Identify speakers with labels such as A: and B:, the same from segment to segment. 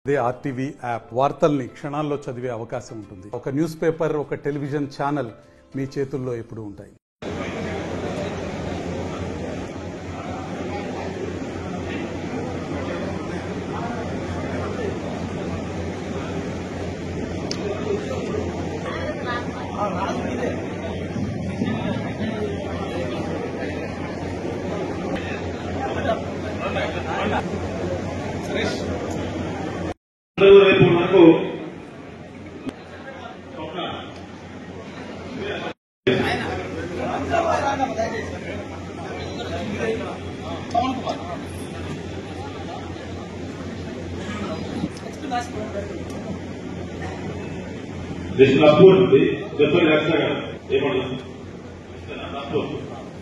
A: అదే RTV app వార్తల్ని క్షణాల్లో చదివే అవకాశం ఉంటుంది. ఒక న్యూస్ పేపర్, ఒక టెలివిజన్ ఛానల్ మీ చేతుల్లో ఎప్పుడూ ఉంటాయి.
B: రేపు మనకు నస్పూర్ ఉంది, చెప్పండి లక్ష ఏమన్నా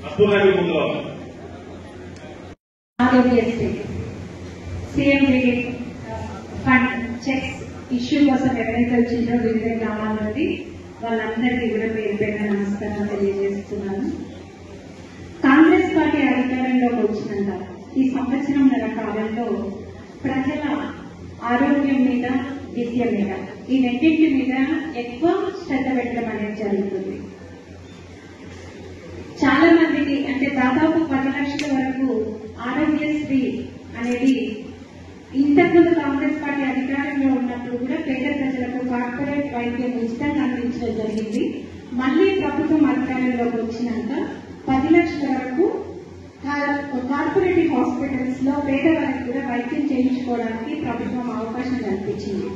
B: నస్పూర్ నాయకులు ముందు
C: CM relief fund checks issue కోసం ఎవరైతే వచ్చిందో వివిధ గ్రామాల నుండి వాళ్ళందరికీ కూడా పేరు పేరున నమస్కారం తెలియజేస్తున్నాను. కాంగ్రెస్ పార్టీ అధికారంలోకి వచ్చినంత ఈ సంవత్సరంన్నర కాలంలో ప్రజల ఆరోగ్యం మీద, విద్య మీద, ఈ రెండింటి మీద ఎక్కువ శ్రద్ధ పెట్టడం అనేది జరుగుతుంది. చాలా మందికి అంటే దాదాపు 10 లక్షల వరకు ఆరోగ్యశ్రీ అనేది ఇంతకుముందు కాంగ్రెస్ పార్టీ అధికారంలో ఉన్నప్పుడు కూడా పేద ప్రజలకు కార్పొరేట్ వైద్యం ఉచితంగా అందించడం జరిగింది. మళ్లీ ప్రభుత్వం అధికారంలోకి వచ్చినాక 10 లక్షల వరకు కార్పొరేటివ్ హాస్పిటల్స్ లో పేదవారికి కూడా వైద్యం చేయించుకోవడానికి ప్రభుత్వం అవకాశం కల్పించింది.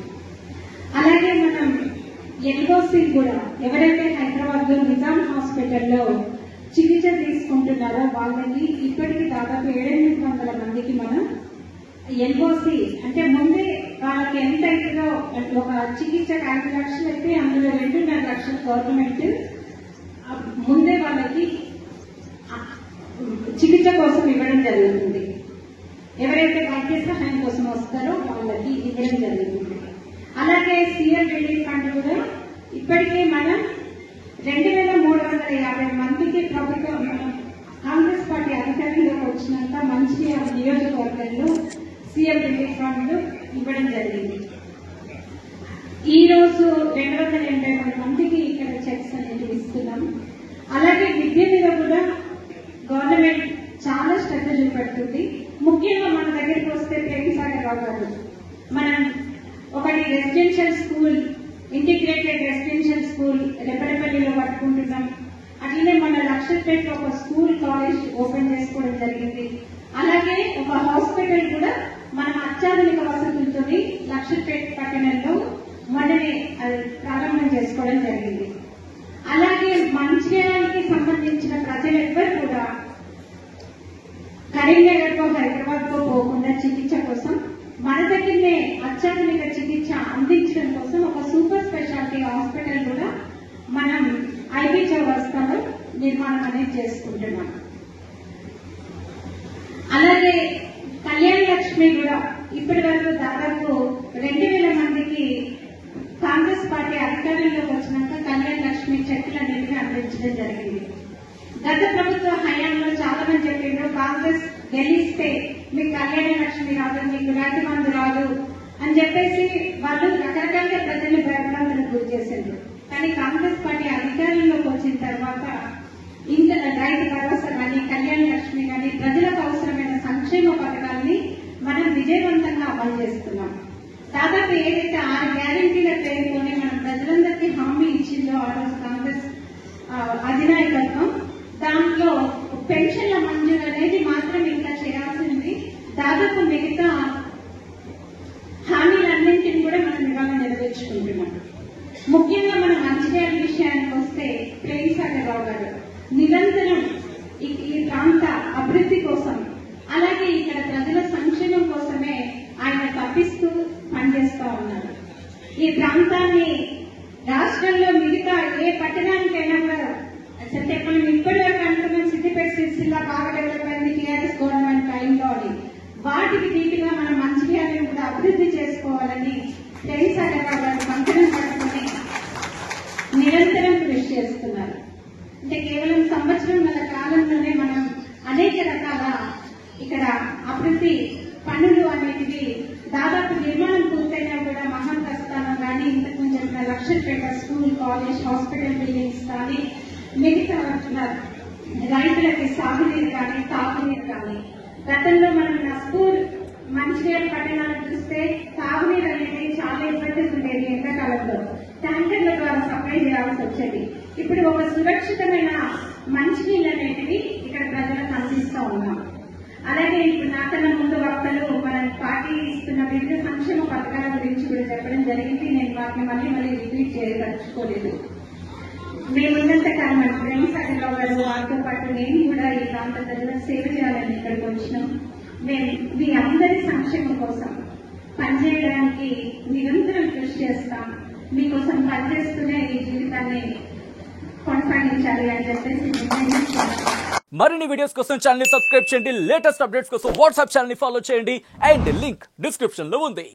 C: అలాగే మనం ఎల్ఓసి కూడా ఎవరైతే హైదరాబాద్ లో నిజాం హాస్పిటల్లో చికిత్స తీసుకుంటున్నారో వాళ్ళకి ఇప్పటికి దాదాపు 700 మందికి మనం ఎల్ఓసి అంటే ముందే వాళ్ళకి ఎంత అవుతుందో ఒక చికిత్సకు 5 లక్షలు అయితే అందులో 2.5 లక్షలు గవర్నమెంట్ ముందే వాళ్ళకి చికిత్స కోసం ఇవ్వడం జరుగుతుంది. ఎవరైతే వైద్య సహాయం కోసం వస్తారో వాళ్ళకి ఇవ్వడం జరుగుతుంది. అలాగే సీఎం రిలీఫ్ ఫండ్ కూడా ఇప్పటికే మనం 2350 మందికి ప్రభుత్వం కాంగ్రెస్ పార్టీ అధికారంలోకి వచ్చినాక మంచిర్యాల నియోజకవర్గంలో సీఎం రిలీఫ్ ఫండ్ ఇవ్వడం జరిగింది. ఈ రోజు 280 మందికి ఇక్కడ చెక్స్ అనేది ఇస్తున్నాం. అలాగే విద్య మీద కూడా గవర్నమెంట్ చాలా శ్రద్ధ చూపెడుతుంది. ముఖ్యంగా మన దగ్గరికి వస్తే ప్రేమసాగర్ రావు గారు మనం ఒకటి residential school, integrated residential school రెప్పలపల్లిలో పట్టుకుంటున్నాం. అట్లనే మన లక్షపేటలో ఒక స్కూల్ కాలేజ్ ఓపెన్ చేసుకోవడం జరిగింది. అలాగే ఒక హాస్పిటల్ కూడా మనం అత్యాధునిక వసతులతో లక్షపేట పట్టణంలో మొన్ననే ప్రారంభం చేసుకోవడం జరిగింది. అలాగే మంచిర్యాలకి సంబంధించిన ప్రజలెవ్వరు కూడా కరీంనగర్ కో హైదరాబాద్ కో పోకుండా చికిత్స కోసం మన దగ్గరనే అత్యాధునిక చికిత్స అందించడం కోసం ఒక సూపర్ స్పెషాలిటీ హాస్పిటల్ కూడా మనం ఐబీ చౌరస్తాలో నిర్మాణం అనేది చేసుకుంటున్నాం. అలాగే కళ్యాణ లక్ష్మి కూడా ఇప్పటి వరకు దాదాపు 2000 మందికి కాంగ్రెస్ పార్టీ అధికారంలోకి వచ్చినాక కళ్యాణ లక్ష్మి చెక్కులన్నింటినీ అందించడం జరిగింది. గత ప్రభుత్వ హయాంలో చాలా మంది చెప్పిండ్రు కాంగ్రెస్ గెలిస్తే మీకు కళ్యాణ లక్ష్మి రాదు, మీకు రైతు బంధు రాదు అని చెప్పేసి వాళ్ళు రకరకాలుగా ప్రజల్ని భయభ్రాంతులకు గురి చేసిండ్రు. కానీ కాంగ్రెస్ పార్టీ అధికారంలోకి వచ్చిన తర్వాత ఇంత రైతు భరోసా కానీ కళ్యాణ లక్ష్మి కానీ ప్రజలకు అవసరమైన సంక్షేమ పథకాల్ని మనం విజయవంతంగా అమలు చేస్తున్నాం. దాదాపు ఏదైతే 6 గ్యారెంటీల పేరుతోనే మనం ప్రజలందరికీ హామీ ఇచ్చిందో ఆ రోజు కాంగ్రెస్ అధినాయకత్వం, దాంట్లో పెన్షన్ల మంజూరు అనేది మాత్రం ఇంకా చేయాల్సింది. దాదాపు మిగతా హామీలన్నింటినీ కూడా మనం ఇవాళ నెరవేర్చుకుంటున్నాం. ముఖ్యంగా మన మంచిర్యాల విషయానికి వస్తే ప్రేమసాగర్ రావు గారు నిరంతరం ఈ ప్రాంత అభివృద్ధి కోసం అలాగే ఇక్కడ ప్రజల సంక్షేమం కోసమే ఆయన తప్పిస్తూ పనిచేస్తా ఉన్నారు. ఈ ప్రాంతాన్ని రాష్ట్రంలో మిగతా ఏ పట్టణానికైనా కూడా అసలు మనం ఇప్పటి వరకు అనుకున్న సిద్దిపేట సిరిసిల్ల బాగా డెవలప్ అయింది టీఆర్ఎస్ గవర్నమెంట్ టైంలో అని, వాటికి దీటుగా మనం మంచిర్యాలను కూడా అభివృద్ధి చేసుకోవాలని ప్రేమసాగర్ రావు గారు కంకణం కట్టుకుని నిరంతరం కృషి చేస్తున్నారు. అంటే కేవలం సంవత్సరంన్నర కాలంలోనే మనం అనేక రకాల ఇక్కడ అభివృద్ధి పనులు అనేటివి దాదాపు నిర్మాణం పూర్తయిన సురక్షితంపేట స్కూల్, కాలేజ్, హాస్పిటల్ బిల్డింగ్స్ కానీ, మిగతా రైతులకి సాగునీరు కానీ, తాగునీరు కానీ, గతంలో మనం నస్పూర్ మంచిర్యాల పట్టణాలను చూస్తే తాగునీరు అనేది చాలా ఇబ్బందులు ఉండేది. ఎండాకాలంలో ట్యాంకర్ల ద్వారా సప్లై చేయాల్సి వచ్చేది. ఇప్పుడు ఒక సురక్షితమైన మంచినీళ్ళు అనేటివి ఇక్కడ ప్రజలకు అందిస్తూ ఉన్నాం. అలాగే ఇప్పుడు నాకన్నా ముందు వక్తలు మన పార్టీ ఇస్తున్న వివిధ సంక్షేమ పథకాల గురించి కూడా చెప్పడం జరిగింది. నేను వాటిని మళ్ళీ రిపీట్ చేయదలుచుకోలేదు. మేమున్నంత కాలం ప్రేమ సాగర్రావు గారు, వారితో పాటు నేను కూడా ఈ ప్రాంత ప్రజలకు సేవ చేయాలని ఇక్కడికి వచ్చినాం. మేము మీ అందరి సంక్షేమం కోసం పనిచేయడానికి నిరంతరం కృషి చేస్తాం. మీకోసం పనిచేస్తూనే ఈ జీవితాన్ని కొనసాగించాలి అని చెప్పేసి నిర్ణయించుకున్నాం.
D: మరిన్ని వీడియోస్ కోసం ఛానల్ ని సబ్స్క్రైబ్ చేయండి. లేటెస్ట్ అప్డేట్స్ కోసం వాట్సాప్ ఛానల్ ని ఫాలో చేయండి. అండ్ లింక్ డిస్క్రిప్షన్ లో ఉంది.